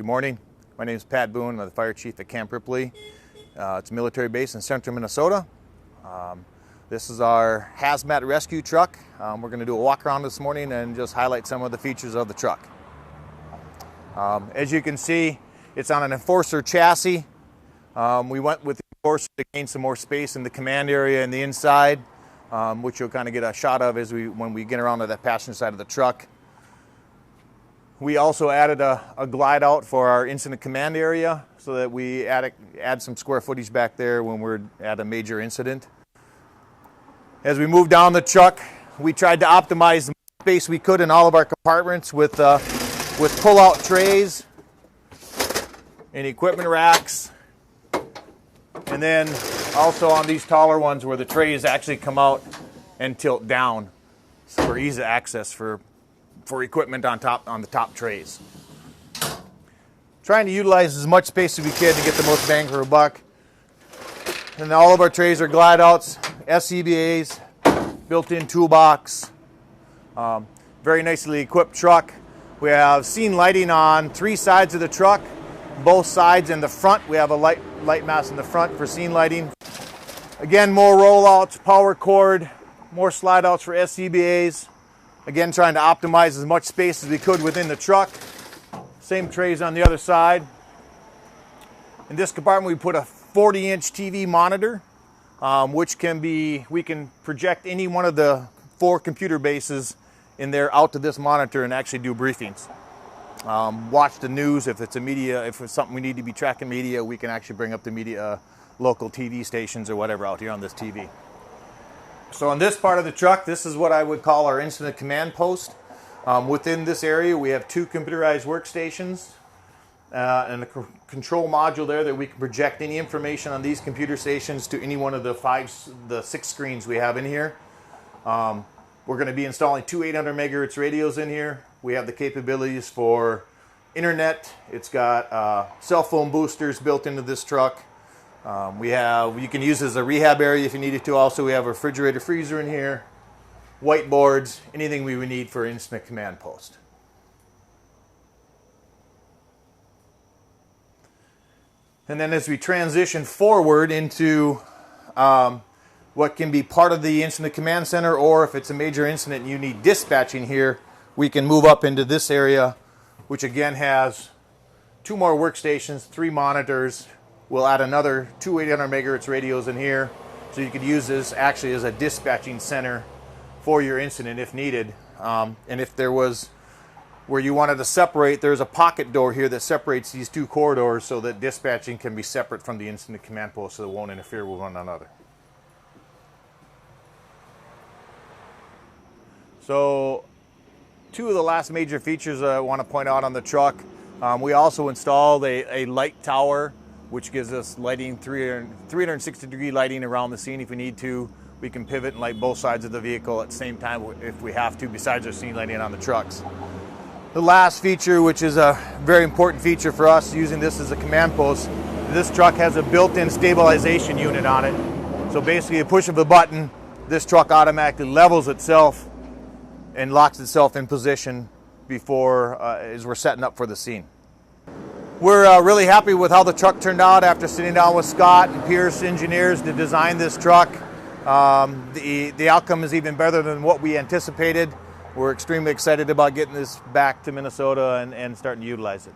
Good morning. My name is Pat Boone. I'm the Fire Chief at Camp Ripley. It's a military base in central Minnesota. This is our hazmat rescue truck. We're going to do a walk around this morning and just highlight some of the features of the truck. As you can see, it's on an Enforcer chassis. We went with the Enforcer to gain some more space in the command area and the inside, which you'll kind of get a shot of when we get around to that passenger side of the truck. We also added a glide out for our incident command area so that we add some square footage back there when we're at a major incident. As we move down the truck, we tried to optimize the space we could in all of our compartments with pull-out trays and equipment racks. And then also on these taller ones where the trays actually come out and tilt down for ease of access for equipment on the top trays. Trying to utilize as much space as we can to get the most bang for a buck. And all of our trays are glide outs, SCBAs, built-in toolbox. Very nicely equipped truck. We have scene lighting on 3 sides of the truck, both sides and the front. We have a light mast in the front for scene lighting. Again, more rollouts, power cord, more slide outs for SCBAs. Again, trying to optimize as much space as we could within the truck. Same trays on the other side. In this compartment, we put a 40-inch TV monitor, which we can project any one of the 4 computer bases in there out to this monitor and actually do briefings. Watch the news. If it's something we need to be tracking media, we can actually bring up the media, local TV stations or whatever out here on this TV. So on this part of the truck, this is what I would call our incident command post. Within this area, we have 2 computerized workstations and a control module there that we can project any information on these computer stations to any one of the 6 screens we have in here. We're going to be installing 2 800 megahertz radios in here. We have the capabilities for internet. It's got cell phone boosters built into this truck. You can use it as a rehab area if you needed to. Also, we have a refrigerator freezer in here, whiteboards, anything we would need for incident command post. And then as we transition forward into what can be part of the incident command center, or if it's a major incident and you need dispatching here, we can move up into this area, which again has 2 more workstations, 3 monitors. We'll add another 2 800 megahertz radios in here, so you could use this actually as a dispatching center for your incident if needed. And if there was where you wanted to separate, there's a pocket door here that separates these 2 corridors so that dispatching can be separate from the incident command post so it won't interfere with one another. So 2 of the last major features I want to point out on the truck, we also installed a light tower, which gives us lighting, 360-degree lighting around the scene if we need to. We can pivot and light both sides of the vehicle at the same time if we have to, besides our scene lighting on the trucks. The last feature, which is a very important feature for us using this as a command post, this truck has a built-in stabilization unit on it. So basically a push of a button, this truck automatically levels itself and locks itself in position as we're setting up for the scene. We're really happy with how the truck turned out after sitting down with Scott and Pierce engineers to design this truck. The outcome is even better than what we anticipated. We're extremely excited about getting this back to Minnesota and starting to utilize it.